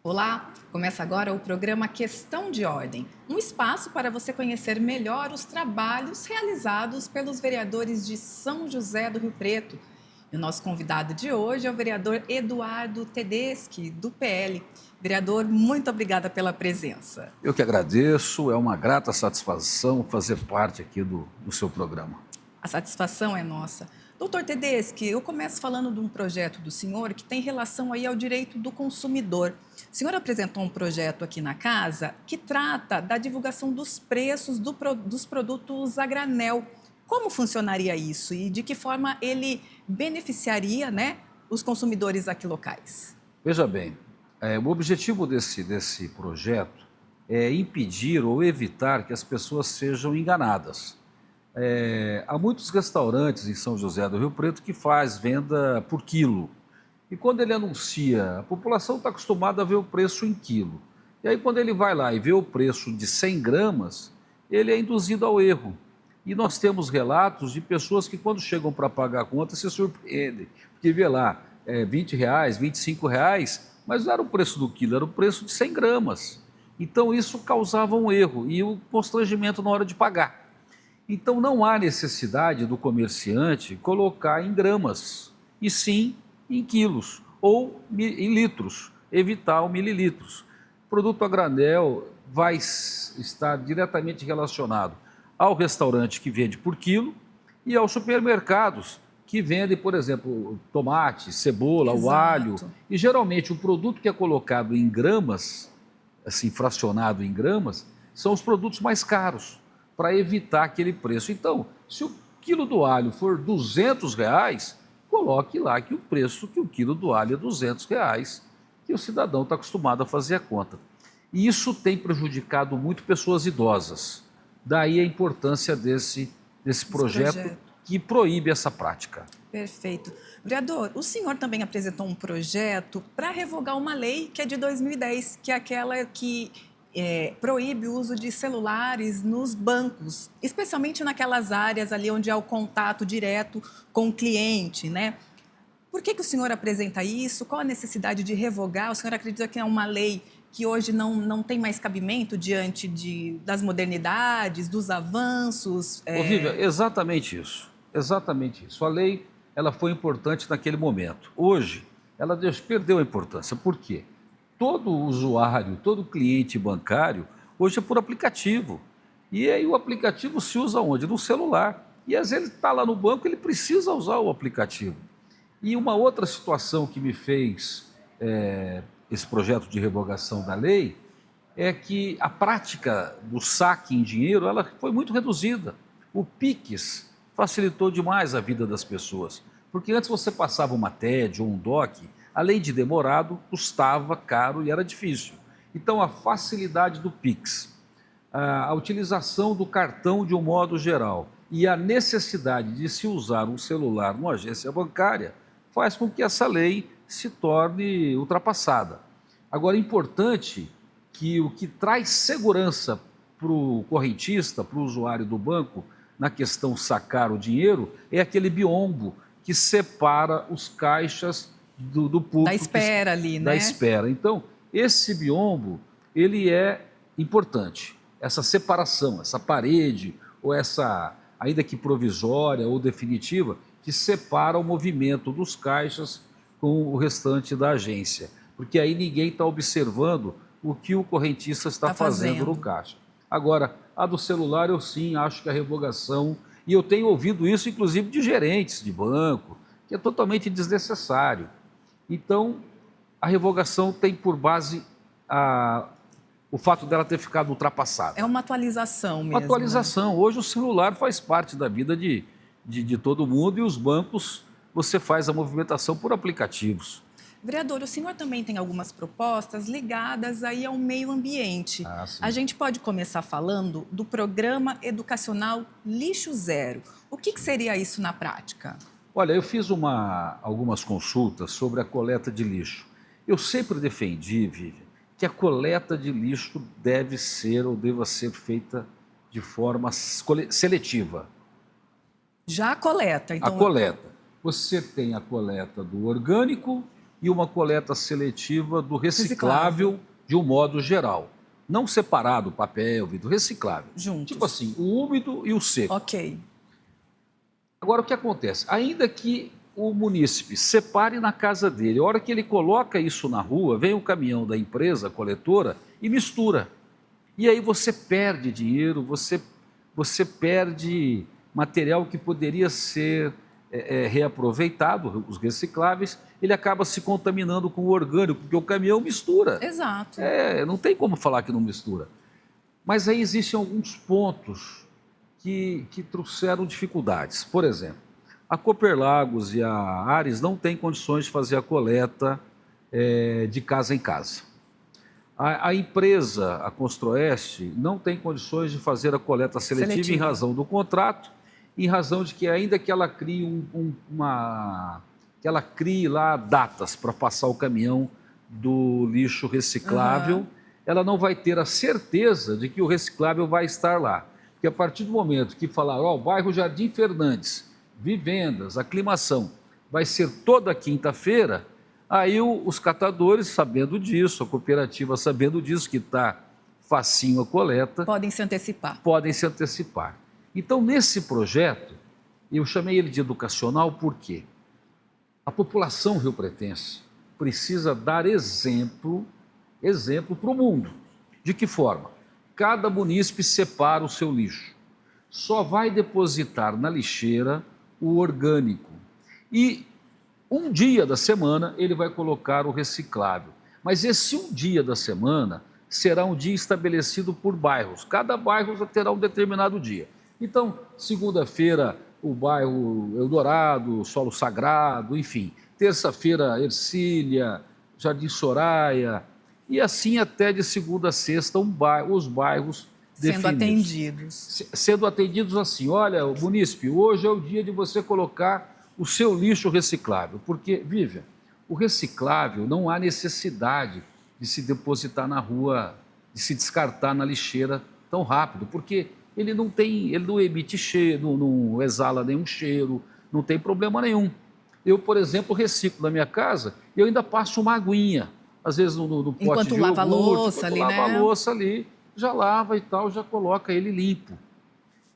Olá, começa agora o programa Questão de Ordem, um espaço para você conhecer melhor os trabalhos realizados pelos vereadores de São José do Rio Preto. E o nosso convidado de hoje é o vereador Eduardo Tedeschi, do PL. Vereador, muito obrigada pela presença. Eu que agradeço, é uma grata satisfação fazer parte aqui do seu programa. A satisfação é nossa. Doutor Tedeschi, eu começo falando de um projeto do senhor que tem relação aí ao direito do consumidor. O senhor apresentou um projeto aqui na casa que trata da divulgação dos preços dos produtos a granel. Como funcionaria isso e de que forma ele beneficiaria, os consumidores aqui locais? Veja bem, o objetivo desse projeto é impedir ou evitar que as pessoas sejam enganadas. Há muitos restaurantes em São José do Rio Preto que faz venda por quilo. E quando ele anuncia, a população está acostumada a ver o preço em quilo. E aí quando ele vai lá e vê o preço de 100 gramas, ele é induzido ao erro. E nós temos relatos de pessoas que quando chegam para pagar a conta se surpreendem, porque vê lá, R$ 20, R$ 25, mas não era o preço do quilo, era o preço de 100 gramas. Então isso causava um erro e o constrangimento na hora de pagar. Então não há necessidade do comerciante colocar em gramas, e sim em quilos ou em litros, evitar o mililitros. O produto a granel vai estar diretamente relacionado ao restaurante que vende por quilo e aos supermercados que vendem, por exemplo, tomate, cebola, o alho. E geralmente o produto que é colocado em gramas, assim, fracionado em gramas, são os produtos mais caros, para evitar aquele preço. Então, se o quilo do alho for R$ 200, coloque lá que o preço que o quilo do alho é R$ 200, que o cidadão está acostumado a fazer a conta. E isso tem prejudicado muito pessoas idosas. Daí a importância desse projeto que proíbe essa prática. Perfeito. Vereador, o senhor também apresentou um projeto para revogar uma lei que é de 2010, que é aquela que proíbe o uso de celulares nos bancos, especialmente naquelas áreas ali onde há o contato direto com o cliente, né? Por que o senhor apresenta isso? Qual a necessidade de revogar? O senhor acredita que é uma lei que hoje não tem mais cabimento diante das modernidades, dos avanços? Vivian, exatamente isso. Exatamente isso. A lei ela foi importante naquele momento. Hoje, ela perdeu a importância. Por quê? Todo usuário, todo cliente bancário, hoje é por aplicativo. E aí o aplicativo se usa onde? No celular. E às vezes ele está lá no banco, ele precisa usar o aplicativo. E uma outra situação que me fez esse projeto de revogação da lei é que a prática do saque em dinheiro ela foi muito reduzida. O Pix facilitou demais a vida das pessoas, porque antes você passava uma TED ou um DOC, além de demorado, custava caro e era difícil. Então a facilidade do Pix, a utilização do cartão de um modo geral e a necessidade de se usar um celular numa agência bancária faz com que essa lei se torne ultrapassada. Agora é importante que o que traz segurança para o correntista, para o usuário do banco, na questão sacar o dinheiro, é aquele biombo que separa os caixas do público. Da espera ali, né? Da espera. Então, esse biombo, ele é importante. Essa separação, essa parede, ou essa, ainda que provisória ou definitiva, que separa o movimento dos caixas com o restante da agência. Porque aí ninguém está observando o que o correntista está fazendo no caixa. Agora, a do celular eu sim acho que a revogação, e eu tenho ouvido isso inclusive de gerentes de banco, que é totalmente desnecessário. Então, a revogação tem por base o fato dela ter ficado ultrapassada. É uma atualização mesmo. Uma atualização. Né? Hoje o celular faz parte da vida de todo mundo e os bancos você faz a movimentação por aplicativos. Vereador, o senhor também tem algumas propostas ligadas aí ao meio ambiente. A gente pode começar falando do Programa Educacional Lixo Zero. O que seria isso na prática? Olha, eu fiz algumas consultas sobre a coleta de lixo. Eu sempre defendi, Vivian, que a coleta de lixo deve ser ou deva ser feita de forma seletiva. Já a coleta, então... A coleta. Você tem a coleta do orgânico e uma coleta seletiva do reciclável de um modo geral. Não separado o papel, vidro, reciclável. Juntos. Tipo assim, o úmido e o seco. Ok. Agora, o que acontece? Ainda que o munícipe separe na casa dele, a hora que ele coloca isso na rua, vem o caminhão da empresa coletora e mistura. E aí você perde dinheiro, você perde material que poderia ser reaproveitado, os recicláveis, ele acaba se contaminando com o orgânico, porque o caminhão mistura. Exato. Não tem como falar que não mistura. Mas aí existem alguns pontos que trouxeram dificuldades. Por exemplo, a Cooperlagos e a Ares não têm condições de fazer a coleta de casa em casa. A empresa, a Construoeste, não tem condições de fazer a coleta seletiva em razão do contrato, em razão de que ainda que ela crie que ela crie lá datas para passar o caminhão do lixo reciclável, ela não vai ter a certeza de que o reciclável vai estar lá. Porque a partir do momento que falar, o bairro Jardim Fernandes, vivendas, aclimação, vai ser toda quinta-feira, aí os catadores, sabendo disso, a cooperativa sabendo disso, que está facinho a coleta... Podem se antecipar. Podem se antecipar. Então, nesse projeto, eu chamei ele de educacional porque a população riopretense precisa dar exemplo para o mundo. De que forma? Cada munícipe separa o seu lixo. Só vai depositar na lixeira o orgânico. E um dia da semana ele vai colocar o reciclável. Mas esse um dia da semana será um dia estabelecido por bairros. Cada bairro terá um determinado dia. Então, segunda-feira, o bairro Eldorado, Solo Sagrado, enfim. Terça-feira, Ercília, Jardim Soraya. E assim até de segunda a sexta, os bairros sendo definidos. atendidos. Sendo atendidos assim, olha, munícipe, hoje é o dia de você colocar o seu lixo reciclável. Porque, Vivian, o reciclável não há necessidade de se depositar na rua, de se descartar na lixeira tão rápido, porque ele não emite cheiro, não exala nenhum cheiro, não tem problema nenhum. Eu, por exemplo, reciclo na minha casa e eu ainda passo uma aguinha, às vezes no pote enquanto de lava a iogurte, louça ali, lava né? a louça ali, já lava e tal, já coloca ele limpo.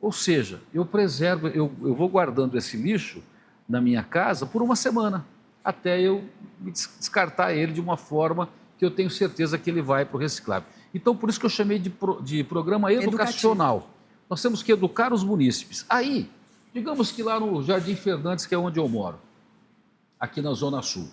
Ou seja, eu preservo, eu vou guardando esse lixo na minha casa por uma semana, até eu descartar ele de uma forma que eu tenho certeza que ele vai para o reciclável. Então, por isso que eu chamei de programa educacional. Nós temos que educar os munícipes. Aí, digamos que lá no Jardim Fernandes, que é onde eu moro, aqui na Zona Sul.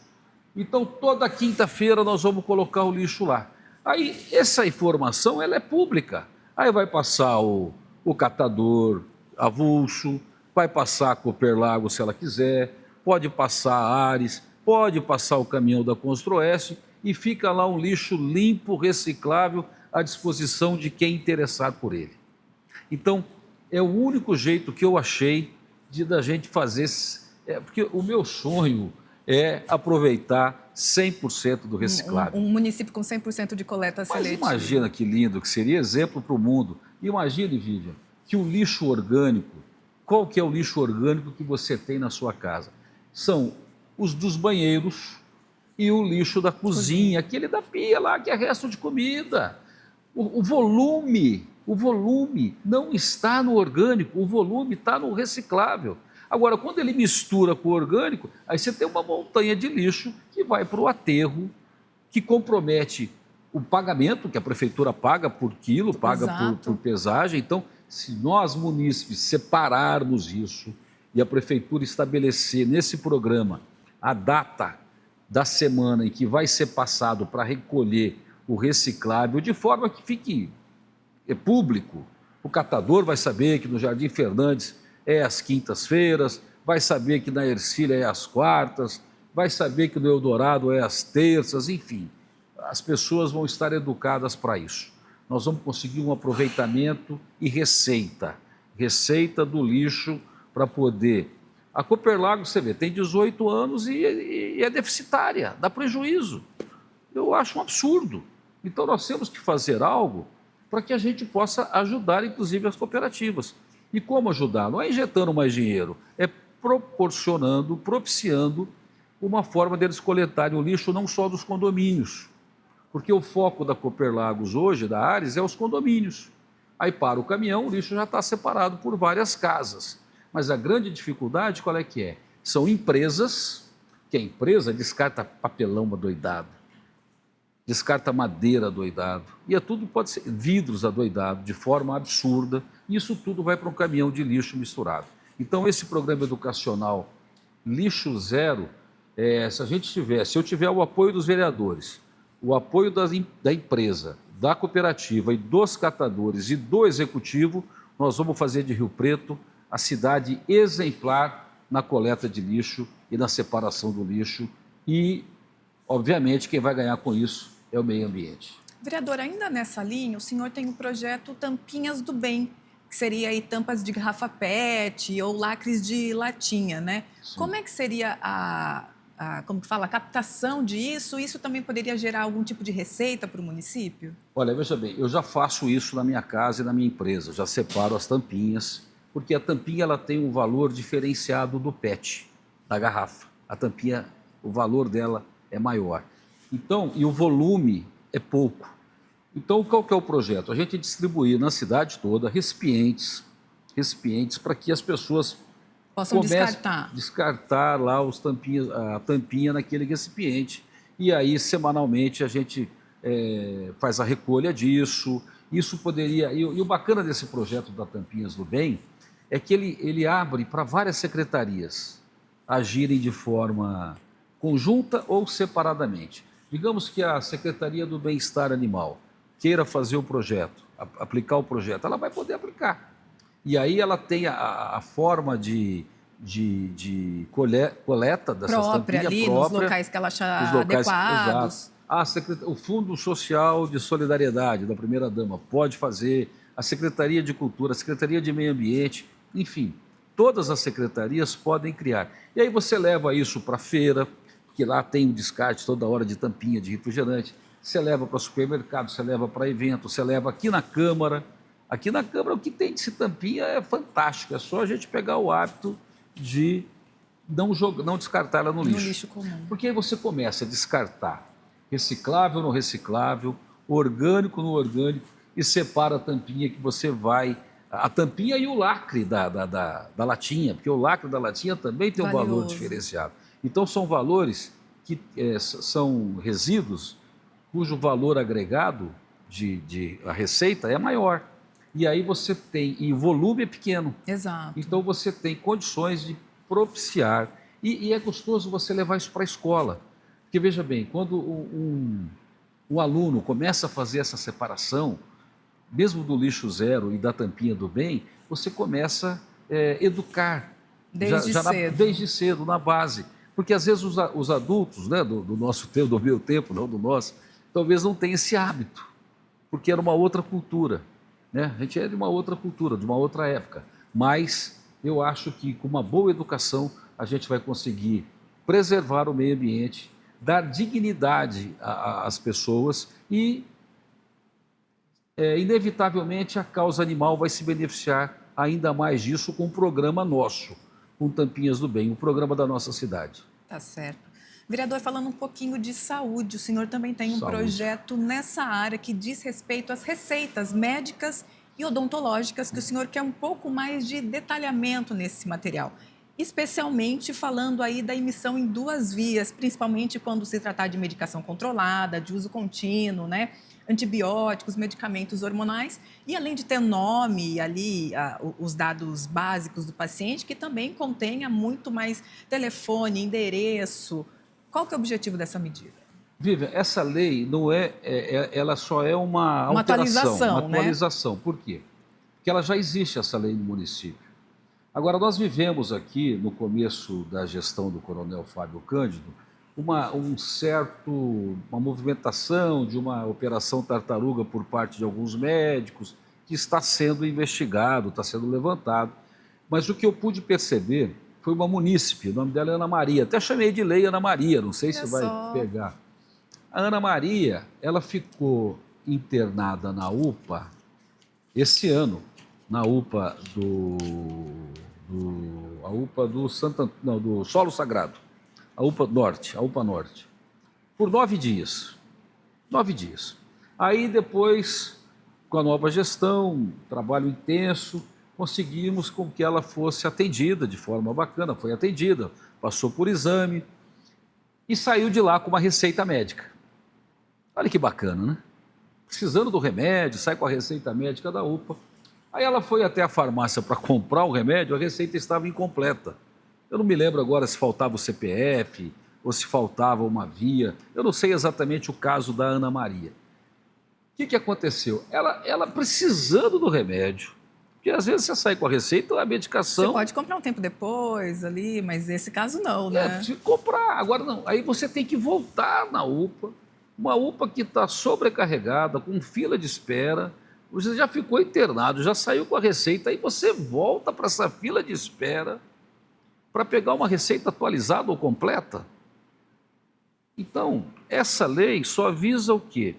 Então, toda quinta-feira nós vamos colocar o lixo lá. Aí, essa informação, ela é pública. Aí vai passar o catador avulso, vai passar a Cooperlagos se ela quiser, pode passar a Ares, pode passar o caminhão da Construoeste e fica lá um lixo limpo, reciclável, à disposição de quem interessar por ele. Então, é o único jeito que eu achei da gente fazer, porque o meu sonho é aproveitar 100% do reciclável. Um município com 100% de coleta seletiva. Mas imagina que lindo, que seria exemplo para o mundo. Imagine, Vivian, que o lixo orgânico, qual que é o lixo orgânico que você tem na sua casa? São os dos banheiros e o lixo da cozinha, aquele da pia lá, que é resto de comida. O volume não está no orgânico, o volume está no reciclável. Agora, quando ele mistura com o orgânico, aí você tem uma montanha de lixo que vai para o aterro, que compromete o pagamento, que a prefeitura paga por quilo, paga por pesagem. Então, se nós, munícipes, separarmos isso e a prefeitura estabelecer nesse programa a data da semana em que vai ser passado para recolher o reciclável, de forma que fique público, o catador vai saber que no Jardim Fernandes é às quintas-feiras, vai saber que na Ercília é às quartas, vai saber que no Eldorado é às terças, enfim. As pessoas vão estar educadas para isso. Nós vamos conseguir um aproveitamento e receita do lixo para poder... A Cooperlagos, você vê, tem 18 anos e é deficitária, dá prejuízo. Eu acho um absurdo. Então nós temos que fazer algo para que a gente possa ajudar, inclusive, as cooperativas. E como ajudar? Não é injetando mais dinheiro, é proporcionando, propiciando uma forma deles coletarem o lixo não só dos condomínios, porque o foco da Cooperlagos hoje, da Ares, é os condomínios. Aí para o caminhão, o lixo já está separado por várias casas. Mas a grande dificuldade qual é que é? São empresas, que a empresa descarta papelão adoidado, descarta madeira adoidado, e tudo pode ser vidros adoidado, de forma absurda, e isso tudo vai para um caminhão de lixo misturado. Então esse programa educacional Lixo Zero, se eu tiver o apoio dos vereadores, o apoio da empresa, da cooperativa e dos catadores e do executivo, nós vamos fazer de Rio Preto a cidade exemplar na coleta de lixo e na separação do lixo e, obviamente, quem vai ganhar com isso é o meio ambiente. Vereador, ainda nessa linha, o senhor tem o projeto Tampinhas do Bem, que seria aí tampas de garrafa PET ou lacres de latinha, né? Sim. Como é que seria a captação disso? Isso também poderia gerar algum tipo de receita para o município? Olha, veja bem, eu já faço isso na minha casa e na minha empresa, já separo as tampinhas, porque a tampinha ela tem um valor diferenciado do PET, da garrafa. A tampinha, o valor dela é maior. Então, e o volume é pouco. Então, qual que é o projeto? A gente distribuir na cidade toda recipientes para que as pessoas Possam comecem a descartar lá a tampinha naquele recipiente. E aí, semanalmente, a gente faz a recolha disso. Isso poderia... E o bacana desse projeto da Tampinhas do Bem é que ele abre para várias secretarias agirem de forma conjunta ou separadamente. Digamos que a Secretaria do Bem-Estar Animal queira fazer o projeto, aplicar o projeto, ela vai poder aplicar. E aí ela tem a forma de coleta dessas tampinhas ali, própria, nos locais que ela achar adequados. Exato. O Fundo Social de Solidariedade da primeira-dama pode fazer, a Secretaria de Cultura, a Secretaria de Meio Ambiente, enfim, todas as secretarias podem criar. E aí você leva isso para a feira, porque lá tem um descarte toda hora de tampinha de refrigerante, você leva para supermercado, você leva para evento, você leva aqui na Câmara. Aqui na Câmara o que tem de tampinha é fantástico, é só a gente pegar o hábito de não descartar ela no lixo. No lixo comum. Porque aí você começa a descartar reciclável no reciclável, orgânico no orgânico, e separa a tampinha que você vai... A tampinha e o lacre da latinha, porque o lacre da latinha também tem um valor diferenciado. Então são valores que são resíduos cujo valor agregado a receita é maior. E aí você tem, e o volume é pequeno. Exato. Então você tem condições de propiciar, e é gostoso você levar isso para a escola. Porque veja bem, quando um aluno começa a fazer essa separação, mesmo do lixo zero e da tampinha do bem, você começa a educar. Desde cedo, na base. Porque às vezes os adultos, né, do nosso tempo, do meu tempo, não do nosso, talvez não tenham esse hábito, porque era uma outra cultura. Né? A gente é de uma outra cultura, de uma outra época. Mas eu acho que com uma boa educação a gente vai conseguir preservar o meio ambiente, dar dignidade às pessoas e, inevitavelmente, a causa animal vai se beneficiar ainda mais disso com um programa nosso, com Tampinhas do Bem, um programa da nossa cidade. Tá certo. Vereador, falando um pouquinho de saúde, o senhor também tem um projeto nessa área que diz respeito às receitas médicas e odontológicas, que o senhor quer um pouco mais de detalhamento nesse material. Especialmente falando aí da emissão em 2 vias, principalmente quando se tratar de medicação controlada, de uso contínuo, né? Antibióticos, medicamentos hormonais, e além de ter nome ali, os dados básicos do paciente, que também contenha muito mais telefone, endereço. Qual que é o objetivo dessa medida? Vivian, essa lei não ela só é uma alteração, uma atualização. Né? Por quê? Porque ela já existe, essa lei no município. Agora, nós vivemos aqui, no começo da gestão do Coronel Fábio Cândido, uma movimentação de uma operação tartaruga por parte de alguns médicos, que está sendo investigado, está sendo levantado. Mas o que eu pude perceber foi uma munícipe, o nome dela é Ana Maria, até chamei de lei Ana Maria, não sei se vai pegar. A Ana Maria, ela ficou internada na UPA esse ano, na UPA do Solo Sagrado, a UPA Norte, por 9 dias. 9 dias. Aí depois, com a nova gestão, trabalho intenso, conseguimos com que ela fosse atendida de forma bacana, foi atendida, passou por exame e saiu de lá com uma receita médica. Olha que bacana, né? Precisando do remédio, sai com a receita médica da UPA. Aí ela foi até a farmácia para comprar o remédio, a receita estava incompleta. Eu não me lembro agora se faltava o CPF ou se faltava uma via. Eu não sei exatamente o caso da Ana Maria. O que aconteceu? Ela precisando do remédio, porque às vezes você sai com a receita, a medicação... Você pode comprar um tempo depois ali, mas nesse caso não, né? Se comprar, agora não. Aí você tem que voltar na UPA, uma UPA que está sobrecarregada, com fila de espera, você já ficou internado, já saiu com a receita, aí você volta para essa fila de espera para pegar uma receita atualizada ou completa. Então, essa lei só visa o quê?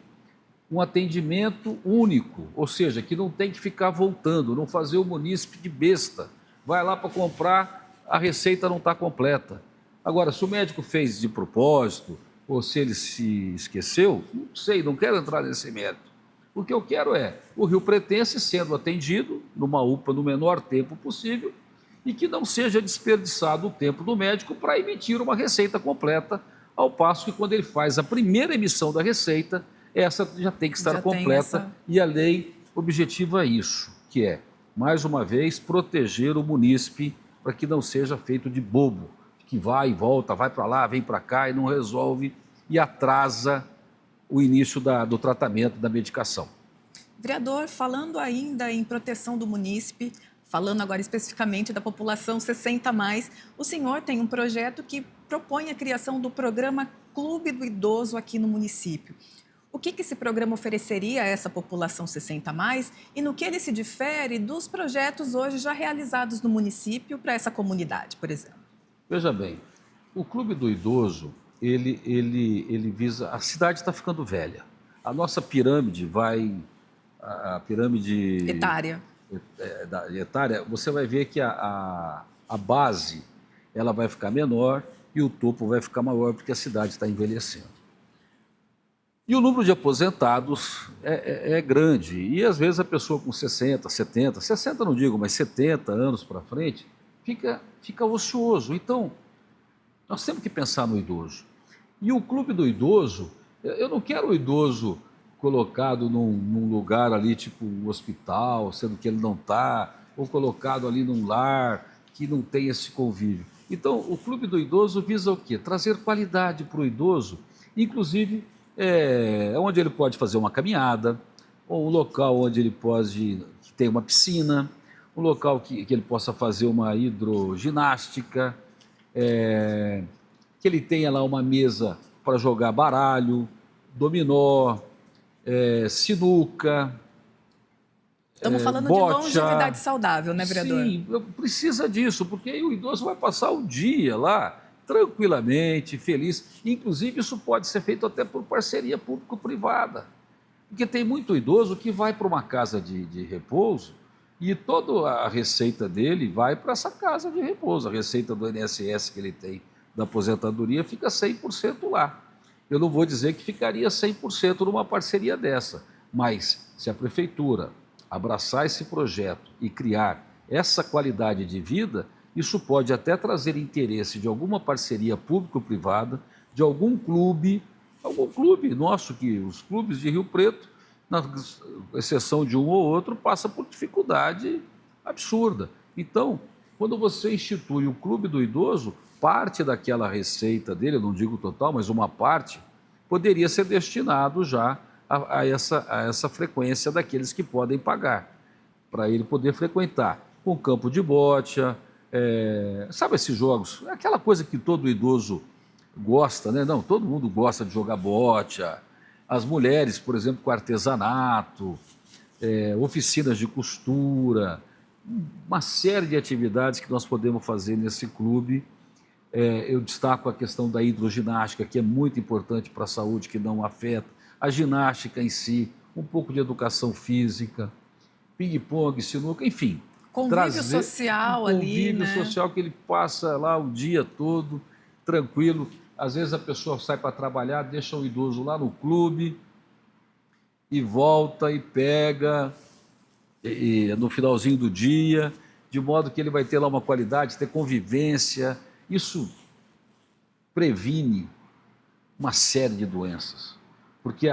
Um atendimento único, ou seja, que não tem que ficar voltando, não fazer o munícipe de besta. Vai lá para comprar, a receita não está completa. Agora, se o médico fez de propósito, ou se ele se esqueceu, não sei, não quero entrar nesse mérito. O que eu quero é o riopretense sendo atendido numa UPA no menor tempo possível e que não seja desperdiçado o tempo do médico para emitir uma receita completa, ao passo que quando ele faz a primeira emissão da receita, essa já tem que estar completa e a lei objetiva isso, que é, mais uma vez, proteger o munícipe para que não seja feito de bobo, que vai e volta, vai para lá, vem para cá e não resolve e atrasa o início do tratamento da medicação. Vereador, falando ainda em proteção do munícipe, falando agora especificamente da população 60+, o senhor tem um projeto que propõe a criação do programa Clube do Idoso aqui no município. O que esse programa ofereceria a essa população 60+, e no que ele se difere dos projetos hoje já realizados no município para essa comunidade, por exemplo? Veja bem, o Clube do Idoso, ele visa... A cidade está ficando velha. A nossa pirâmide a pirâmide... Etária. Etária, você vai ver que a base ela vai ficar menor e o topo vai ficar maior porque a cidade está envelhecendo. E o número de aposentados é grande. E às vezes a pessoa com 60, 70, 60 não digo, mas 70 anos para frente, fica ocioso. Então, nós temos que pensar no idoso. E o Clube do Idoso, eu não quero o idoso colocado num lugar ali, tipo um hospital, sendo que ele não está, ou colocado ali num lar que não tem esse convívio. Então, o Clube do Idoso visa o quê? Trazer qualidade para o idoso, inclusive onde ele pode fazer uma caminhada, ou um local onde ele pode ter uma piscina, um local que ele possa fazer uma hidroginástica, que ele tenha lá uma mesa para jogar baralho, dominó, sinuca, Estamos falando bocha. de longevidade saudável, né, vereador? Sim, precisa disso, porque aí o idoso vai passar o dia lá, tranquilamente, feliz. Inclusive, isso pode ser feito até por parceria público-privada, porque tem muito idoso que vai para uma casa de repouso e toda a receita dele vai para essa casa de repouso. A receita do INSS que ele tem da aposentadoria fica 100% lá. Eu não vou dizer que ficaria 100% numa parceria dessa, mas se a prefeitura abraçar esse projeto e criar essa qualidade de vida, isso pode até trazer interesse de alguma parceria público-privada, de algum clube nosso, que os clubes de Rio Preto, na exceção de um ou outro, passa por dificuldade absurda. Então, quando você institui o Clube do Idoso, parte daquela receita dele, eu não digo total, mas uma parte, poderia ser destinado já a essa frequência daqueles que podem pagar, para ele poder frequentar um campo de bocha, sabe esses jogos, aquela coisa que todo idoso gosta, né? Não, todo mundo gosta de jogar bocha, as mulheres, por exemplo, com artesanato, oficinas de costura, uma série de atividades que nós podemos fazer nesse clube. Eu destaco a questão da hidroginástica, que é muito importante para a saúde, que não afeta, a ginástica em si, um pouco de educação física, ping-pong, sinuca, enfim. Convívio social ali, né? Convívio social que ele passa lá o dia todo tranquilo. Às vezes a pessoa sai para trabalhar, deixa o idoso lá no clube e volta e pega no finalzinho do dia, de modo que ele vai ter lá uma qualidade, ter convivência. Isso previne uma série de doenças, porque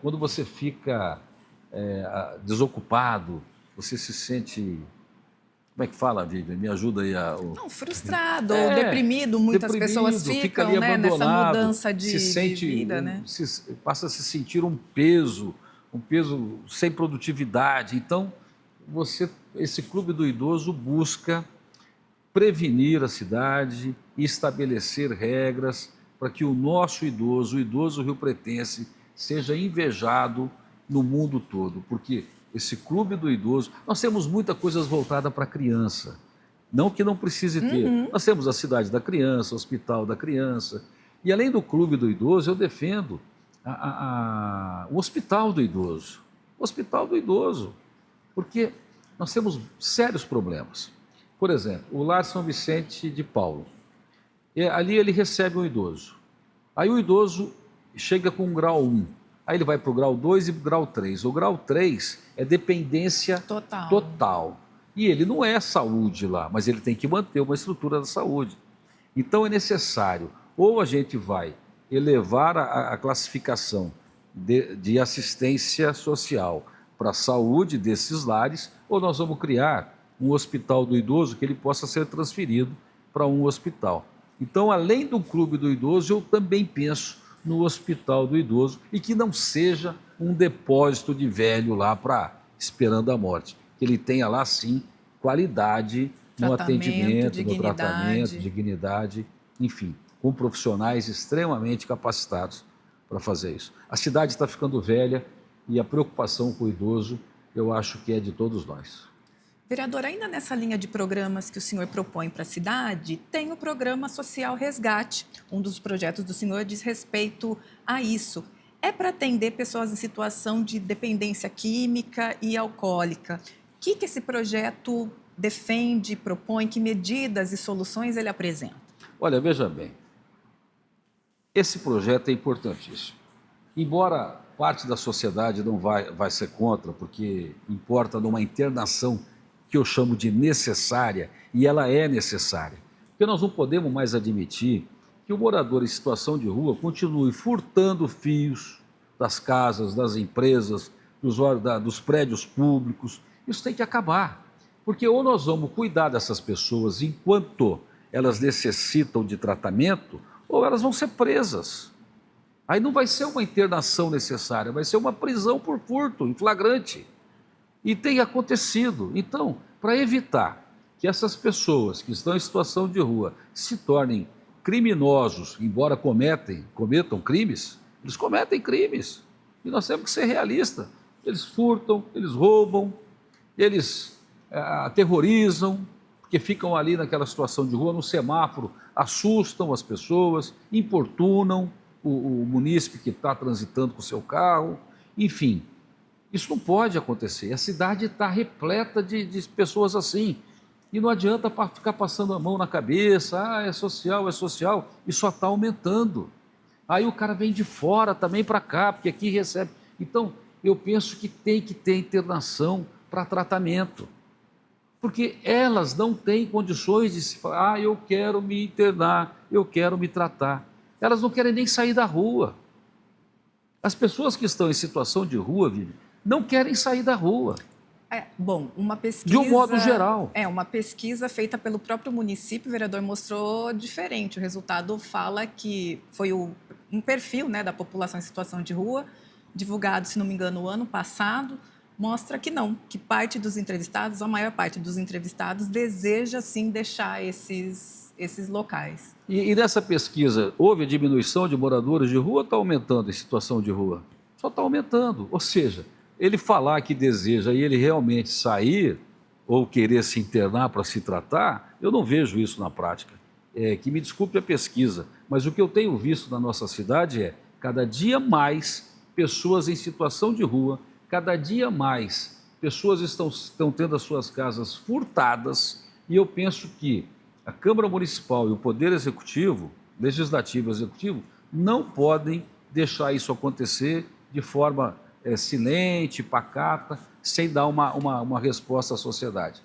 quando você fica desocupado, você se sente, como é que fala, Vivian? Me ajuda aí. Não, frustrado, ou deprimido, muitas pessoas ficam, fica ali abandonado, nessa mudança de vida, né? Passa a se sentir um peso sem produtividade. Então, esse Clube do Idoso busca prevenir a cidade e estabelecer regras para que o nosso idoso, o idoso riopretense, seja invejado no mundo todo, porque esse Clube do Idoso, nós temos muita coisa voltada para a criança, não que não precise ter. Nós temos a Cidade da Criança, o Hospital da Criança, e além do Clube do Idoso, eu defendo o Hospital do Idoso. O Hospital do Idoso, porque nós temos sérios problemas. Por exemplo, o Lar São Vicente de Paulo. Ali ele recebe um idoso. Aí o idoso chega com o grau 1. Aí ele vai para o grau 2 e para o grau 3. O grau 3 é dependência total. E ele não é saúde lá, mas ele tem que manter uma estrutura da saúde. Então é necessário, ou a gente vai elevar a classificação de assistência social para a saúde desses lares, ou nós vamos criar um hospital do idoso que ele possa ser transferido para um hospital. Então, além do Clube do Idoso, eu também penso no Hospital do Idoso e que não seja um depósito de velho lá esperando a morte. Que ele tenha lá, sim, qualidade no atendimento, no tratamento, dignidade, enfim, com profissionais extremamente capacitados para fazer isso. A cidade está ficando velha e a preocupação com o idoso, eu acho que é de todos nós. Vereador, ainda nessa linha de programas que o senhor propõe para a cidade, tem o programa Social Resgate. Um dos projetos do senhor diz respeito a isso. É para atender pessoas em situação de dependência química e alcoólica. O que esse projeto defende, propõe, que medidas e soluções ele apresenta? Olha, veja bem, esse projeto é importantíssimo. Embora parte da sociedade não vai ser contra, porque importa numa internação que eu chamo de necessária, e ela é necessária. Porque nós não podemos mais admitir que o morador em situação de rua continue furtando fios das casas, das empresas, dos prédios públicos. Isso tem que acabar. Porque ou nós vamos cuidar dessas pessoas enquanto elas necessitam de tratamento, ou elas vão ser presas. Aí não vai ser uma internação necessária, vai ser uma prisão por furto, em flagrante. E tem acontecido. Então, para evitar que essas pessoas que estão em situação de rua se tornem criminosos, embora cometam crimes, eles cometem crimes. E nós temos que ser realistas. Eles furtam, eles roubam, eles aterrorizam, porque ficam ali naquela situação de rua, no semáforo, assustam as pessoas, importunam o munícipe que está transitando com o seu carro, enfim. Isso não pode acontecer. A cidade está repleta de pessoas assim. E não adianta ficar passando a mão na cabeça, é social, e só está aumentando. Aí o cara vem de fora também para cá, porque aqui recebe. Então, eu penso que tem que ter internação para tratamento. Porque elas não têm condições de se falar, eu quero me internar, eu quero me tratar. Elas não querem nem sair da rua. As pessoas que estão em situação de rua, Vivi, não querem sair da rua. Bom, uma pesquisa... De um modo geral. Uma pesquisa feita pelo próprio município, o vereador mostrou diferente. O resultado fala que foi um perfil, né, da população em situação de rua, divulgado, se não me engano, o ano passado, mostra que não, que parte dos entrevistados, a maior parte dos entrevistados, deseja, sim, deixar esses locais. E nessa pesquisa, houve diminuição de moradores de rua ou está aumentando em situação de rua? Só está aumentando. Ou seja, ele falar que deseja e ele realmente sair ou querer se internar para se tratar, eu não vejo isso na prática. Que me desculpe a pesquisa, mas o que eu tenho visto na nossa cidade é cada dia mais pessoas em situação de rua, cada dia mais pessoas estão tendo as suas casas furtadas, e eu penso que a Câmara Municipal e o Poder Executivo Legislativo e Executivo não podem deixar isso acontecer de forma silente, pacata, sem dar uma resposta à sociedade.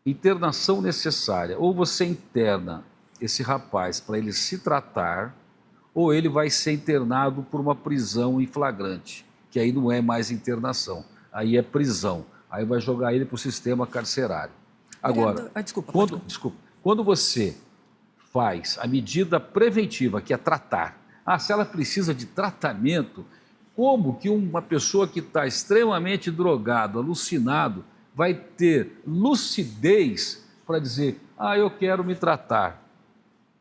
Internação necessária. Ou você interna esse rapaz para ele se tratar, ou ele vai ser internado por uma prisão em flagrante, que aí não é mais internação, aí é prisão. Aí vai jogar ele para o sistema carcerário. Agora, quando você faz a medida preventiva, que é tratar, se ela precisa de tratamento, como que uma pessoa que está extremamente drogado, alucinado, vai ter lucidez para dizer, eu quero me tratar?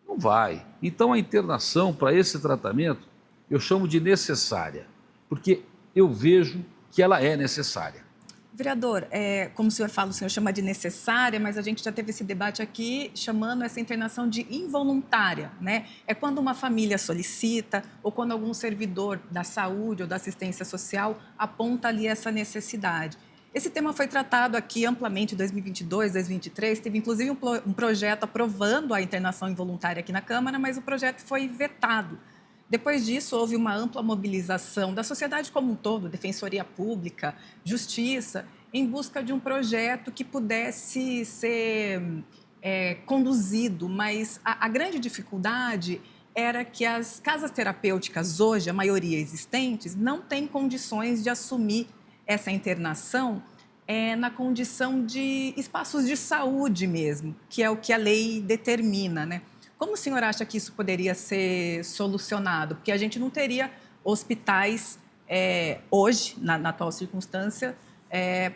Não vai. Então a internação para esse tratamento, eu chamo de necessária, porque eu vejo que ela é necessária. Vereador, como o senhor fala, o senhor chama de necessária, mas a gente já teve esse debate aqui chamando essa internação de involuntária, né? É quando uma família solicita ou quando algum servidor da saúde ou da assistência social aponta ali essa necessidade. Esse tema foi tratado aqui amplamente em 2022, 2023, teve inclusive um projeto aprovando a internação involuntária aqui na Câmara, mas o projeto foi vetado. Depois disso, houve uma ampla mobilização da sociedade como um todo, Defensoria Pública, Justiça, em busca de um projeto que pudesse ser conduzido, mas a grande dificuldade era que as casas terapêuticas hoje, a maioria existentes, não têm condições de assumir essa internação na condição de espaços de saúde mesmo, que é o que a lei determina, né? Como o senhor acha que isso poderia ser solucionado? Porque a gente não teria hospitais hoje, na atual circunstância,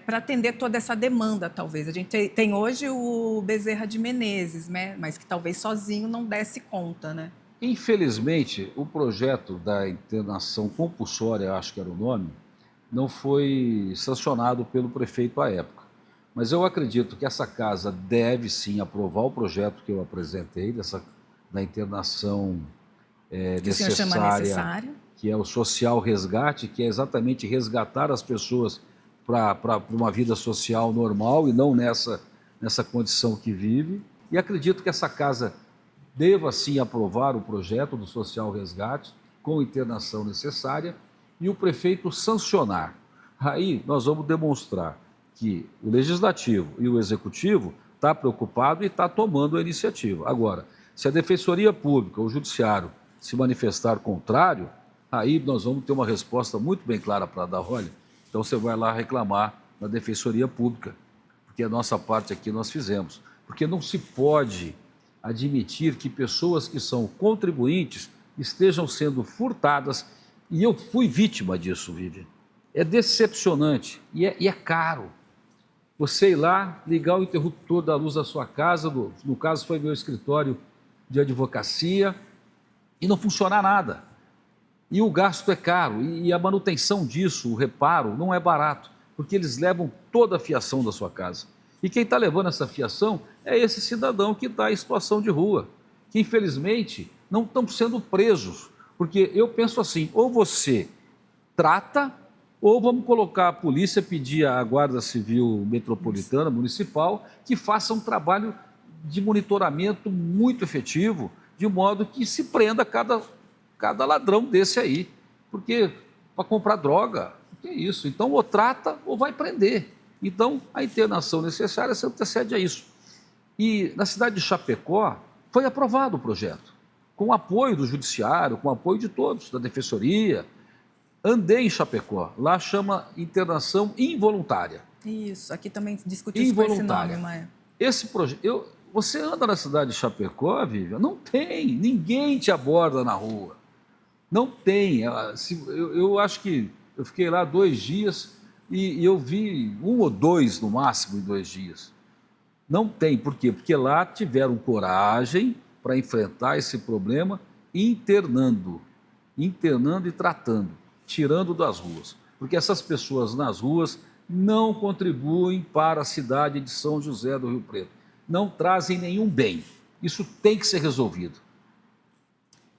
para atender toda essa demanda, talvez. A gente tem hoje o Bezerra de Menezes, né? Mas que talvez sozinho não desse conta, né? Infelizmente, o projeto da internação compulsória, acho que era o nome, não foi sancionado pelo prefeito à época. Mas eu acredito que essa casa deve sim aprovar o projeto que eu apresentei, da internação necessária, que é o social resgate, que é exatamente resgatar as pessoas para uma vida social normal e não nessa condição que vive. E acredito que essa casa deva sim aprovar o projeto do social resgate com internação necessária e o prefeito sancionar. Aí nós vamos demonstrar que o Legislativo e o Executivo está preocupado e está tomando a iniciativa. Agora, se a Defensoria Pública ou o Judiciário se manifestar contrário, aí nós vamos ter uma resposta muito bem clara para dar. Olha, então você vai lá reclamar na Defensoria Pública, porque a nossa parte aqui nós fizemos. Porque não se pode admitir que pessoas que são contribuintes estejam sendo furtadas, e eu fui vítima disso, Vivian. É decepcionante e é caro. Você ir lá, ligar o interruptor da luz da sua casa, no caso foi meu escritório de advocacia, e não funcionar nada. E o gasto é caro, e a manutenção disso, o reparo, não é barato, porque eles levam toda a fiação da sua casa. E quem está levando essa fiação é esse cidadão que está em situação de rua, que infelizmente não estão sendo presos, porque eu penso assim, ou você trata, ou vamos colocar a polícia, pedir à Guarda Civil Metropolitana, Municipal, que faça um trabalho de monitoramento muito efetivo, de modo que se prenda cada ladrão desse aí, porque para comprar droga, o que é isso? Então, ou trata ou vai prender. Então, a internação necessária se antecede a isso. E na cidade de Chapecó foi aprovado o projeto, com o apoio do Judiciário, com o apoio de todos, da Defensoria. Andei em Chapecó, lá chama internação involuntária. Isso, aqui também discutiu com esse nome, Maia. Esse projeto, você anda na cidade de Chapecó, Vivian, não tem, ninguém te aborda na rua. Não tem. Eu acho que eu fiquei lá 2 dias e eu vi 1 ou 2 no máximo em 2 dias. Não tem, por quê? Porque lá tiveram coragem para enfrentar esse problema internando e tratando, tirando das ruas. Porque essas pessoas nas ruas não contribuem para a cidade de São José do Rio Preto. Não trazem nenhum bem. Isso tem que ser resolvido.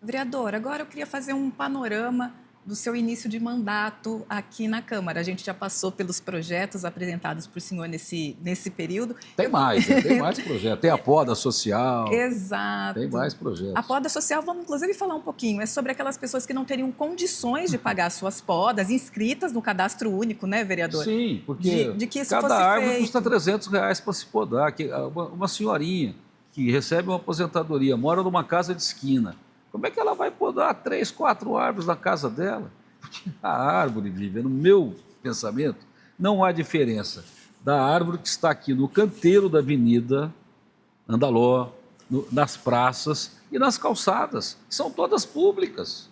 Vereador, agora eu queria fazer um panorama do seu início de mandato aqui na Câmara. A gente já passou pelos projetos apresentados por senhor nesse período. Tem mais, né? Tem mais projetos. Tem a poda social. Exato. Tem mais projetos. A poda social, vamos inclusive falar um pouquinho, é sobre aquelas pessoas que não teriam condições de pagar suas podas, inscritas no cadastro único, né, vereador? Sim, porque de que isso cada fosse árvore feito. custa R$ 300 para se podar. Uma senhorinha que recebe uma aposentadoria, mora numa casa de esquina, como é que ela vai podar 3, 4 árvores na casa dela? Porque a árvore, Vivian, no meu pensamento, não há diferença da árvore que está aqui no canteiro da Avenida Andaló, nas praças e nas calçadas. São todas públicas.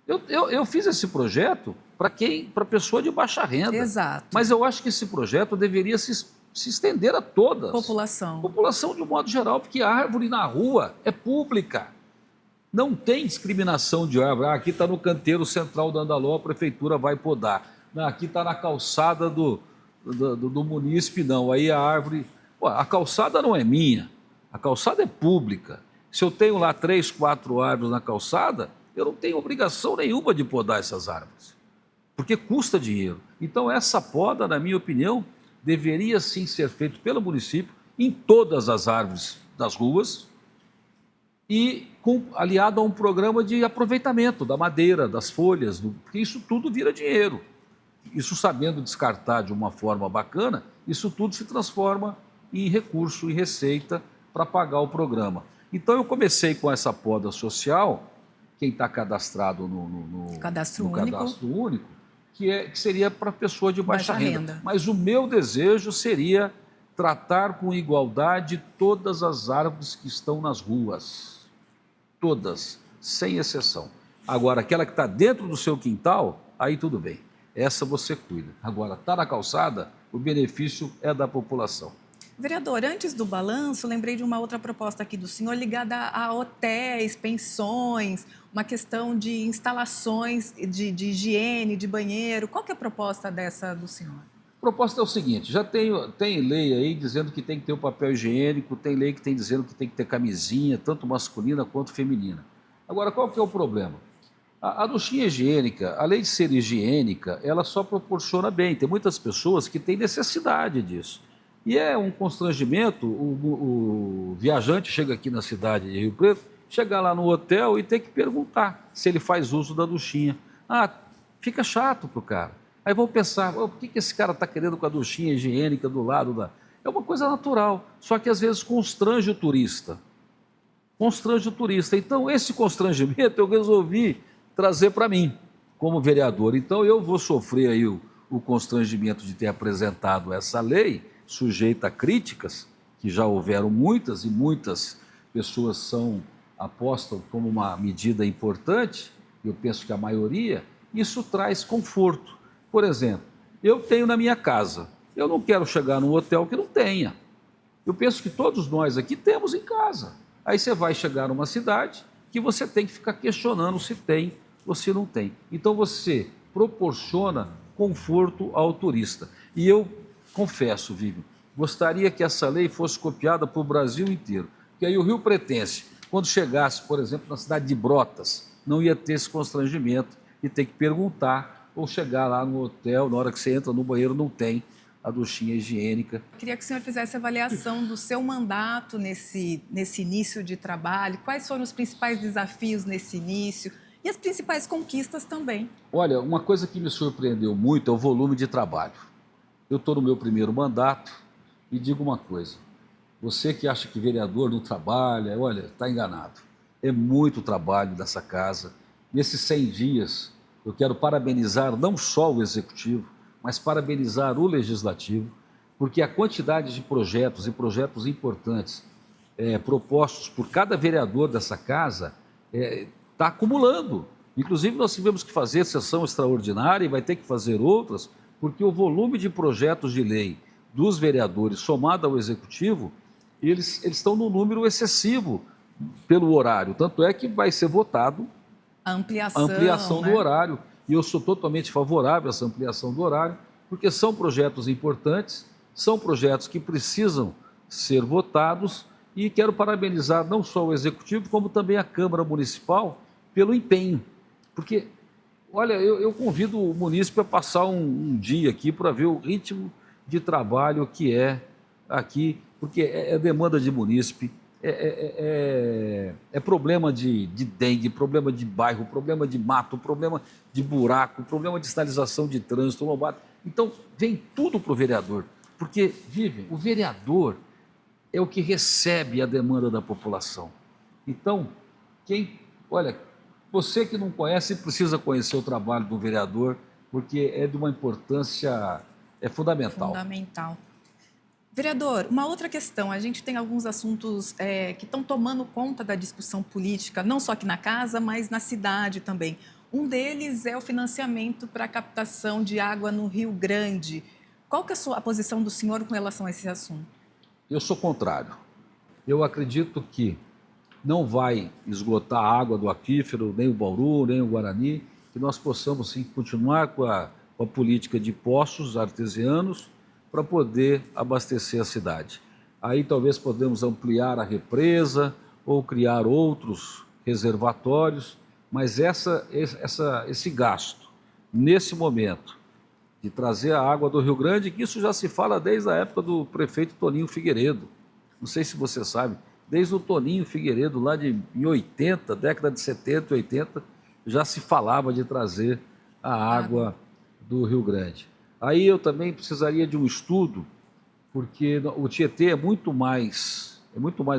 Eu fiz esse projeto para pessoa de baixa renda. Exato. Mas eu acho que esse projeto deveria se estender a todas. População. População de um modo geral, porque a árvore na rua é pública. Não tem discriminação de árvore. Aqui está no canteiro central da Andaló, a prefeitura vai podar. Aqui está na calçada do munícipe, não. Aí a árvore... Pô, a calçada não é minha, a calçada é pública. Se eu tenho lá 3, 4 árvores na calçada, eu não tenho obrigação nenhuma de podar essas árvores, porque custa dinheiro. Então essa poda, na minha opinião, deveria sim ser feita pelo município em todas as árvores das ruas, e aliado a um programa de aproveitamento da madeira, das folhas, porque isso tudo vira dinheiro. Isso, sabendo descartar de uma forma bacana, isso tudo se transforma em recurso, em receita para pagar o programa. Então eu comecei com essa poda social, quem está cadastrado no Cadastro único, que seria para pessoa de baixa renda. Mas o meu desejo seria tratar com igualdade todas as árvores que estão nas ruas. Todas, sem exceção. Agora, aquela que está dentro do seu quintal, aí tudo bem. Essa você cuida. Agora, está na calçada, o benefício é da população. Vereador, antes do balanço, lembrei de uma outra proposta aqui do senhor ligada a hotéis, pensões, uma questão de instalações de higiene, de banheiro. Qual que é a proposta dessa do senhor? A proposta é o seguinte, já tem lei aí dizendo que tem que ter o papel higiênico, tem lei que tem dizendo que tem que ter camisinha, tanto masculina quanto feminina. Agora, qual que é o problema? A duchinha higiênica, além de ser higiênica, ela só proporciona bem. Tem muitas pessoas que têm necessidade disso. E é um constrangimento, o viajante chega aqui na cidade de Rio Preto, chegar lá no hotel e ter que perguntar se ele faz uso da duchinha. Fica chato para o cara. Aí vão pensar, por que esse cara está querendo com a duchinha higiênica do lado da... É uma coisa natural, só que às vezes constrange o turista. Constrange o turista. Então, esse constrangimento eu resolvi trazer para mim, como vereador. Então, eu vou sofrer aí o constrangimento de ter apresentado essa lei, sujeita a críticas, que já houveram muitas, e muitas pessoas apostam como uma medida importante, eu penso que a maioria, isso traz conforto. Por exemplo, eu tenho na minha casa, eu não quero chegar num hotel que não tenha. Eu penso que todos nós aqui temos em casa. Aí você vai chegar numa cidade que você tem que ficar questionando se tem ou se não tem. Então você proporciona conforto ao turista. E eu confesso, Vivian, gostaria que essa lei fosse copiada para o Brasil inteiro. Porque aí o Rio Pretense, quando chegasse, por exemplo, na cidade de Brotas, não ia ter esse constrangimento e ter que perguntar, ou chegar lá no hotel, na hora que você entra no banheiro, não tem a duchinha higiênica. Queria que o senhor fizesse a avaliação do seu mandato nesse início de trabalho. Quais foram os principais desafios nesse início e as principais conquistas também? Olha, uma coisa que me surpreendeu muito é o volume de trabalho. Eu estou no meu primeiro mandato e digo uma coisa, você que acha que vereador não trabalha, olha, está enganado. É muito trabalho dessa casa. Nesses 100 dias, eu quero parabenizar não só o Executivo, mas parabenizar o Legislativo, porque a quantidade de projetos e projetos importantes propostos por cada vereador dessa casa está acumulando. Inclusive, nós tivemos que fazer sessão extraordinária e vai ter que fazer outras, porque o volume de projetos de lei dos vereadores somado ao Executivo, eles estão num número excessivo pelo horário. Tanto é que vai ser votado a ampliação do horário. E eu sou totalmente favorável a essa ampliação do horário, porque são projetos importantes, são projetos que precisam ser votados, e quero parabenizar não só o Executivo, como também a Câmara Municipal pelo empenho. Porque Olha, eu convido o munícipe a passar um dia aqui para ver o ritmo de trabalho que é aqui, porque é demanda de munícipe, é problema de dengue, problema de bairro, problema de mato, problema de buraco, problema de sinalização de trânsito, lombada. Então, vem tudo para o vereador, porque, Vivian, o vereador é o que recebe a demanda da população. Então, olha, você que não conhece precisa conhecer o trabalho do vereador, porque é de uma importância fundamental. Fundamental. Vereador, uma outra questão, a gente tem alguns assuntos que estão tomando conta da discussão política, não só aqui na casa, mas na cidade também. Um deles é o financiamento para a captação de água no Rio Grande. Qual que é a posição do senhor com relação a esse assunto? Eu sou contrário. Eu acredito que não vai esgotar a água do aquífero, nem o Bauru, nem o Guarani, que nós possamos sim continuar com a política de poços artesianos para poder abastecer a cidade. Aí talvez podemos ampliar a represa ou criar outros reservatórios, mas esse gasto, nesse momento, de trazer a água do Rio Grande, que isso já se fala desde a época do prefeito Toninho Figueiredo. Não sei se você sabe, desde o Toninho Figueiredo, lá em 80, década de 70, 80, já se falava de trazer a água do Rio Grande. Aí eu também precisaria de um estudo, porque o Tietê é muito mais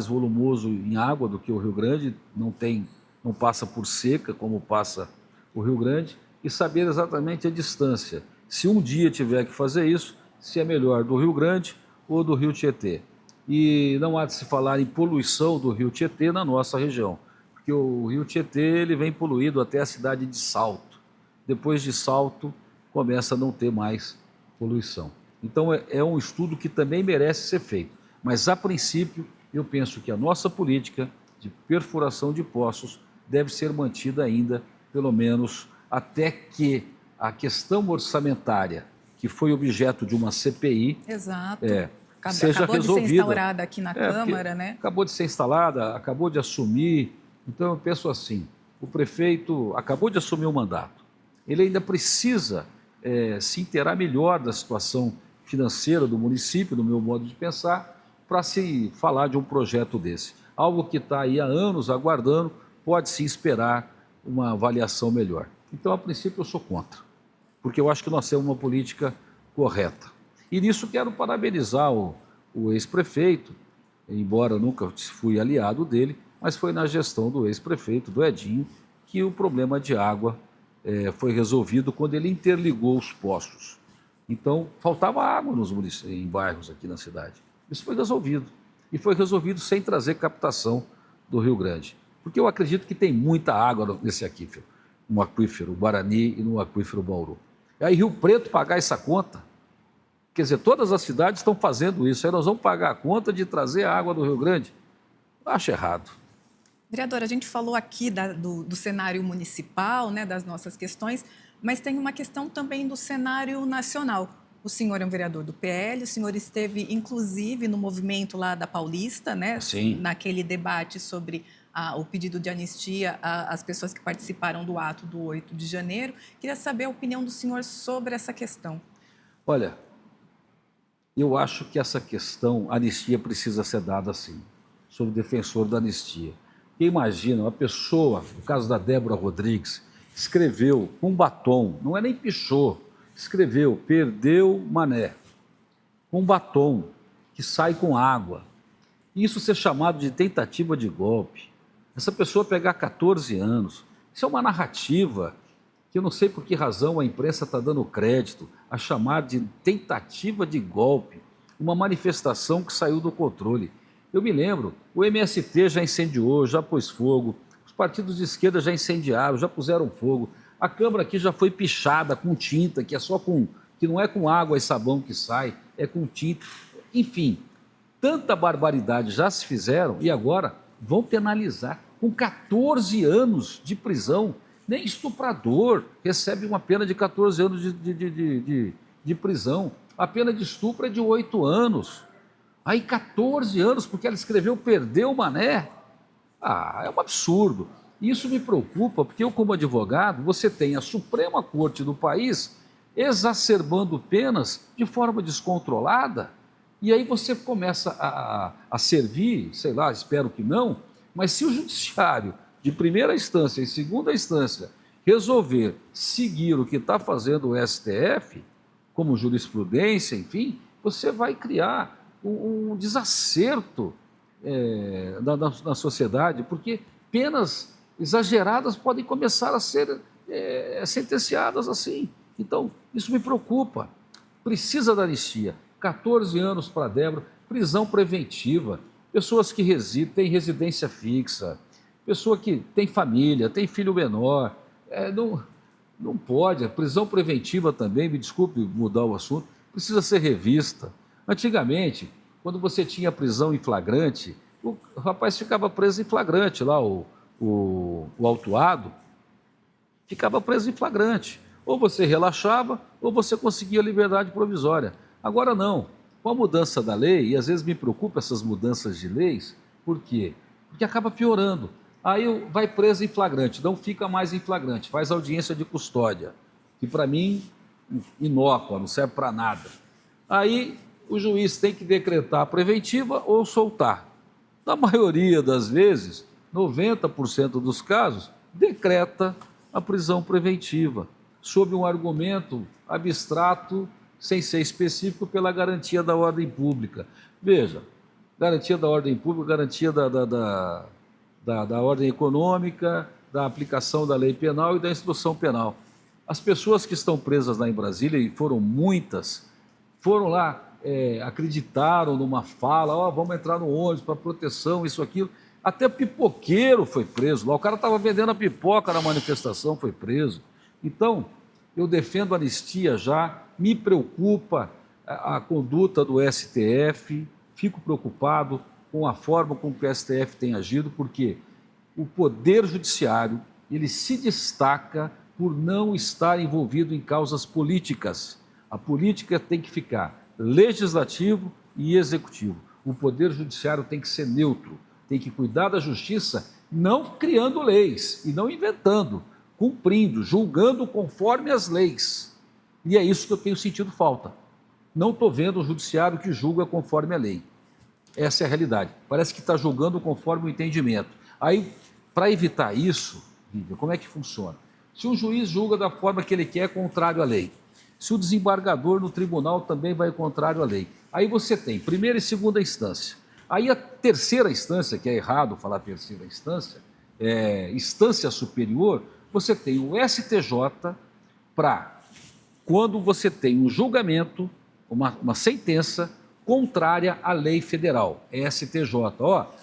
volumoso em água do que o Rio Grande, não passa por seca como passa o Rio Grande, e saber exatamente a distância. Se um dia tiver que fazer isso, se é melhor do Rio Grande ou do Rio Tietê. E não há de se falar em poluição do Rio Tietê na nossa região, porque o Rio Tietê ele vem poluído até a cidade de Salto. Depois de Salto, começa a não ter mais poluição. Então é um estudo que também merece ser feito. Mas, a princípio, eu penso que a nossa política de perfuração de poços deve ser mantida ainda, pelo menos até que a questão orçamentária, que foi objeto de uma CPI, Exato. seja acabou resolvida. De ser instaurada aqui na Câmara, né? Acabou de ser instalada, acabou de assumir. Então eu penso assim, o prefeito acabou de assumir o mandato. Ele ainda precisa se inteirar melhor da situação financeira do município, do meu modo de pensar, para se falar de um projeto desse. Algo que está aí há anos aguardando, pode-se esperar uma avaliação melhor. Então, a princípio, eu sou contra, porque eu acho que nós temos uma política correta. E nisso quero parabenizar o ex-prefeito, embora nunca fui aliado dele, mas foi na gestão do ex-prefeito, do Edinho, que o problema de água foi resolvido quando ele interligou os poços. Então, faltava água em bairros aqui na cidade. Isso foi resolvido. E foi resolvido sem trazer captação do Rio Grande. Porque eu acredito que tem muita água nesse aquífero, no aquífero Guarani e no aquífero Bauru. E aí Rio Preto pagar essa conta, quer dizer, todas as cidades estão fazendo isso, aí nós vamos pagar a conta de trazer a água do Rio Grande? Acho errado. Vereador, a gente falou aqui do cenário municipal, né, das nossas questões, mas tem uma questão também do cenário nacional. O senhor é um vereador do PL, o senhor esteve, inclusive, no movimento lá da Paulista, né? Sim. Naquele debate sobre o pedido de anistia às pessoas que participaram do ato do 8 de janeiro. Queria saber a opinião do senhor sobre essa questão. Olha, eu acho que essa questão, a anistia precisa ser dada sim. Sou o defensor da anistia. Porque imagina, uma pessoa, no caso da Débora Rodrigues, escreveu com batom, não é nem pichou, escreveu, perdeu mané, com batom, que sai com água. Isso ser chamado de tentativa de golpe. Essa pessoa pegar 14 anos, isso é uma narrativa que eu não sei por que razão a imprensa está dando crédito a chamar de tentativa de golpe, uma manifestação que saiu do controle. Eu me lembro, o MST já incendiou, já pôs fogo, os partidos de esquerda já incendiaram, já puseram fogo, a Câmara aqui já foi pichada com tinta, que não é com água e sabão que sai, é com tinta. Enfim, tanta barbaridade já se fizeram e agora vão penalizar com 14 anos de prisão. Nem estuprador recebe uma pena de 14 anos de prisão. A pena de estupro é de 8 anos. Aí 14 anos, porque ela escreveu perdeu o mané. É um absurdo. Isso me preocupa, porque eu, como advogado, você tem a Suprema Corte do país exacerbando penas de forma descontrolada, e aí você começa a servir, sei lá, espero que não, mas se o judiciário de primeira instância e segunda instância resolver seguir o que está fazendo o STF, como jurisprudência, enfim, você vai criar um desacerto na sociedade, porque penas exageradas podem começar a ser sentenciadas assim. Então, isso me preocupa. Precisa da anistia. 14 anos para Débora, prisão preventiva, pessoas que têm residência fixa, pessoa que tem família, tem filho menor, não pode. A prisão preventiva também, me desculpe mudar o assunto, precisa ser revista. Antigamente, quando você tinha prisão em flagrante, o rapaz ficava preso em flagrante lá, o autuado ficava preso em flagrante. Ou você relaxava, ou você conseguia liberdade provisória. Agora não. Com a mudança da lei, e às vezes me preocupa essas mudanças de leis, por quê? Porque acaba piorando. Aí vai preso em flagrante, não fica mais em flagrante, faz audiência de custódia, que para mim, inócua, não serve para nada. Aí o juiz tem que decretar a preventiva ou soltar. Na maioria das vezes, 90% dos casos, decreta a prisão preventiva, sob um argumento abstrato, sem ser específico, pela garantia da ordem pública. Veja, garantia da ordem pública, garantia da ordem econômica, da aplicação da lei penal e da instrução penal. As pessoas que estão presas lá em Brasília, e foram muitas, foram lá, acreditaram numa fala, vamos entrar no ônibus para proteção, isso, aquilo. Até pipoqueiro foi preso lá, o cara estava vendendo a pipoca na manifestação, foi preso. Então, eu defendo a anistia já, me preocupa a conduta do STF, fico preocupado com a forma como o STF tem agido, porque o Poder Judiciário, ele se destaca por não estar envolvido em causas políticas. A política tem que ficar legislativo e executivo. O Poder Judiciário tem que ser neutro, tem que cuidar da justiça, não criando leis e não inventando, cumprindo, julgando conforme as leis. E é isso que eu tenho sentido falta. Não estou vendo um judiciário que julga conforme a lei. Essa é a realidade. Parece que está julgando conforme o entendimento. Aí, para evitar isso, Lívia, como é que funciona? Se um juiz julga da forma que ele quer, contrário à lei. Se o desembargador no tribunal também vai contrário à lei. Aí você tem primeira e segunda instância. Aí a terceira instância, que é errado falar terceira instância, instância superior, você tem o STJ para, quando você tem um julgamento, uma sentença contrária à lei federal, STJ.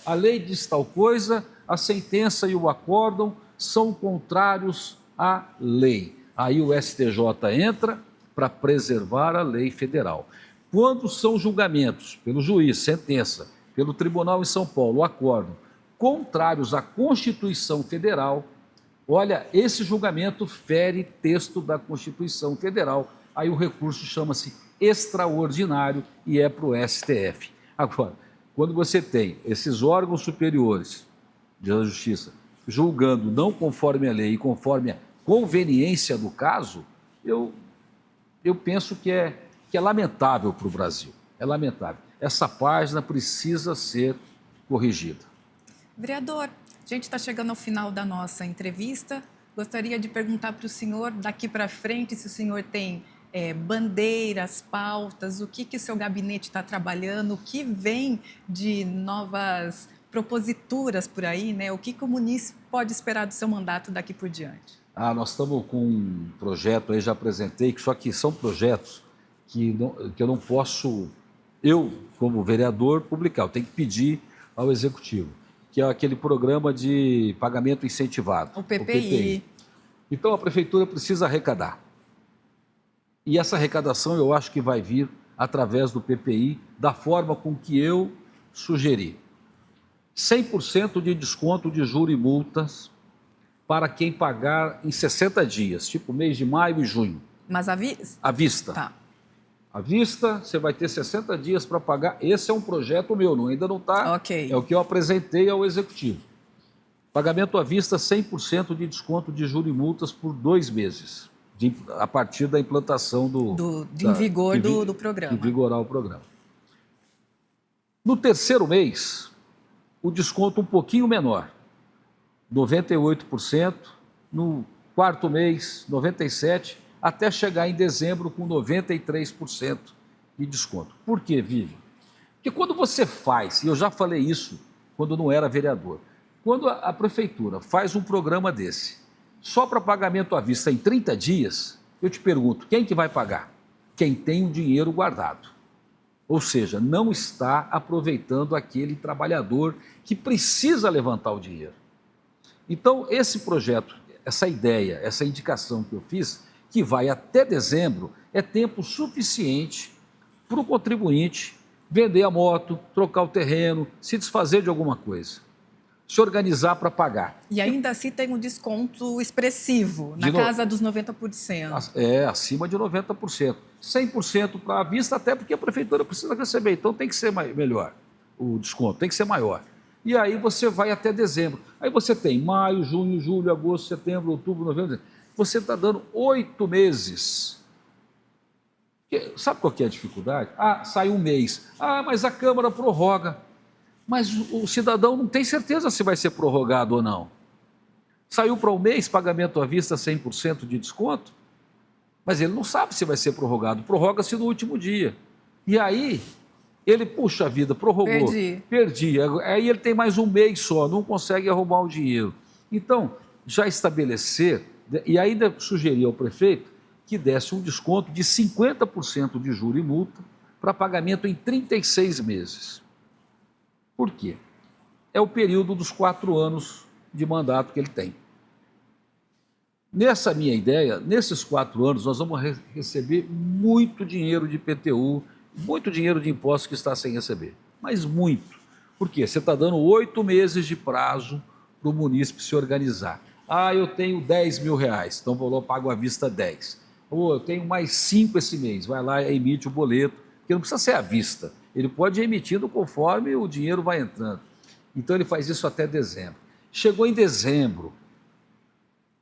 A lei diz tal coisa, a sentença e o acórdão são contrários à lei. Aí o STJ entra para preservar a lei federal. Quando são julgamentos pelo juiz, sentença, pelo tribunal em São Paulo, o acórdão, contrários à Constituição Federal, olha, esse julgamento fere texto da Constituição Federal, aí o recurso chama-se extraordinário e é para o STF. Agora, quando você tem esses órgãos superiores da Justiça julgando não conforme a lei e conforme a conveniência do caso, eu penso que é lamentável para o Brasil, é lamentável. Essa página precisa ser corrigida. Vereador, a gente está chegando ao final da nossa entrevista. Gostaria de perguntar para o senhor, daqui para frente, se o senhor tem bandeiras, pautas, o que o seu gabinete está trabalhando, o que vem de novas proposituras por aí, né? O que o munícipe pode esperar do seu mandato daqui por diante? Nós estamos com um projeto aí, já apresentei, só que são projetos que eu não posso, como vereador, publicar. Eu tenho que pedir ao Executivo, que é aquele programa de pagamento incentivado. O PPI. Então, a Prefeitura precisa arrecadar. E essa arrecadação eu acho que vai vir através do PPI, da forma com que eu sugeri. 100% de desconto de juros e multas para quem pagar em 60 dias, tipo mês de maio e junho. Mas à vista? À vista. Tá. À vista, você vai ter 60 dias para pagar. Esse é um projeto meu, ainda não está. Ok. É o que eu apresentei ao Executivo. Pagamento à vista, 100% de desconto de juros e multas por 2 meses, a partir da implantação em vigor do programa. De vigorar o programa. No terceiro mês, o desconto um pouquinho menor, 98%, no quarto mês, 97%, até chegar em dezembro com 93% de desconto. Por quê, Vivian? Porque quando você faz, e eu já falei isso quando não era vereador, quando a prefeitura faz um programa desse, só para pagamento à vista em 30 dias, eu te pergunto, quem que vai pagar? Quem tem o dinheiro guardado. Ou seja, não está aproveitando aquele trabalhador que precisa levantar o dinheiro. Então, esse projeto, essa ideia, essa indicação que eu fiz, que vai até dezembro, é tempo suficiente para o contribuinte vender a moto, trocar o terreno, se desfazer de alguma coisa, se organizar para pagar. E ainda assim tem um desconto expressivo, na casa dos 90%. É, acima de 90%. 100% para a vista, até porque a prefeitura precisa receber, então tem que ser melhor o desconto, tem que ser maior. E aí você vai até dezembro. Aí você tem maio, junho, julho, agosto, setembro, outubro, novembro. Você está dando 8 meses. Sabe qual que é a dificuldade? Sai um mês. Mas a Câmara prorroga. Mas o cidadão não tem certeza se vai ser prorrogado ou não. Saiu para um mês, pagamento à vista 100% de desconto, mas ele não sabe se vai ser prorrogado. Prorroga-se no último dia. E aí, ele, puxa vida, prorrogou. Perdi. Aí ele tem mais um mês só, não consegue arrumar o dinheiro. Então, já estabelecer, e ainda sugerir ao prefeito que desse um desconto de 50% de juro e multa para pagamento em 36 meses. Por quê? É o período dos 4 anos de mandato que ele tem. Nessa minha ideia, nesses 4 anos, nós vamos receber muito dinheiro de IPTU, muito dinheiro de impostos que está sem receber. Mas muito. Por quê? Você está dando 8 meses de prazo para o munícipe se organizar. Eu tenho 10 mil reais, então vou lá, pago à vista 10. Eu tenho mais 5 esse mês, vai lá e emite o boleto, que não precisa ser à vista. Ele pode ir emitindo conforme o dinheiro vai entrando. Então ele faz isso até dezembro. Chegou em dezembro,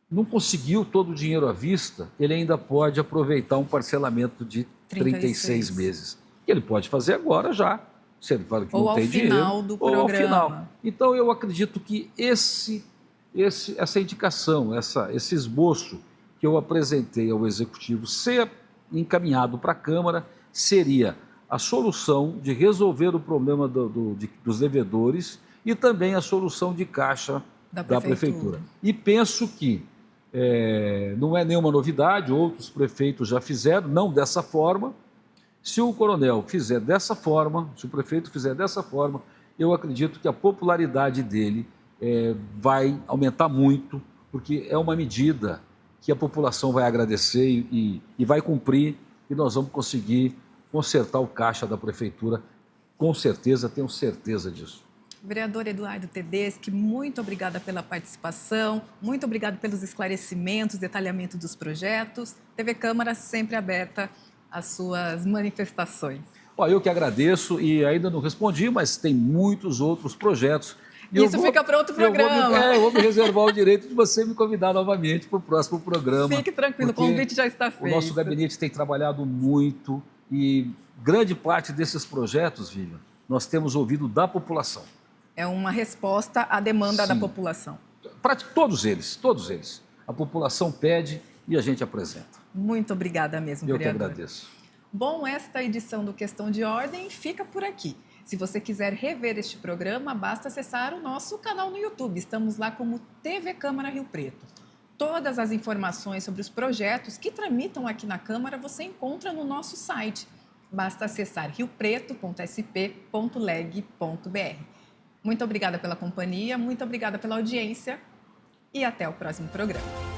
não conseguiu todo o dinheiro à vista, ele ainda pode aproveitar um parcelamento de 36 meses. Que ele pode fazer agora já, se ele fala que não tem dinheiro. Ou ao final. Então eu acredito que essa indicação, esse esboço que eu apresentei ao Executivo ser encaminhado para a Câmara seria a solução de resolver o problema dos devedores e também a solução de caixa da Prefeitura. E penso que não é nenhuma novidade, outros prefeitos já fizeram, não dessa forma. Se o coronel fizer dessa forma, se o prefeito fizer dessa forma, eu acredito que a popularidade dele vai aumentar muito, porque é uma medida que a população vai agradecer e vai cumprir, e nós vamos conseguir consertar o caixa da Prefeitura, com certeza, tenho certeza disso. Vereador Eduardo Tedeschi, muito obrigada pela participação, muito obrigada pelos esclarecimentos, detalhamento dos projetos. TV Câmara sempre aberta às suas manifestações. Eu que agradeço e ainda não respondi, mas tem muitos outros projetos. Isso fica para outro programa. Eu vou me reservar o direito de você me convidar novamente para o próximo programa. Fique tranquilo, o convite já está feito. O nosso gabinete tem trabalhado muito e grande parte desses projetos, Vivian, nós temos ouvido da população. É uma resposta à demanda da população. Todos eles. A população pede e a gente apresenta. Muito obrigada mesmo, vereador. Eu que agradeço. Bom, esta edição do Questão de Ordem fica por aqui. Se você quiser rever este programa, basta acessar o nosso canal no YouTube. Estamos lá como TV Câmara Rio Preto. Todas as informações sobre os projetos que tramitam aqui na Câmara você encontra no nosso site. Basta acessar riopreto.sp.leg.br. Muito obrigada pela companhia, muito obrigada pela audiência e até o próximo programa.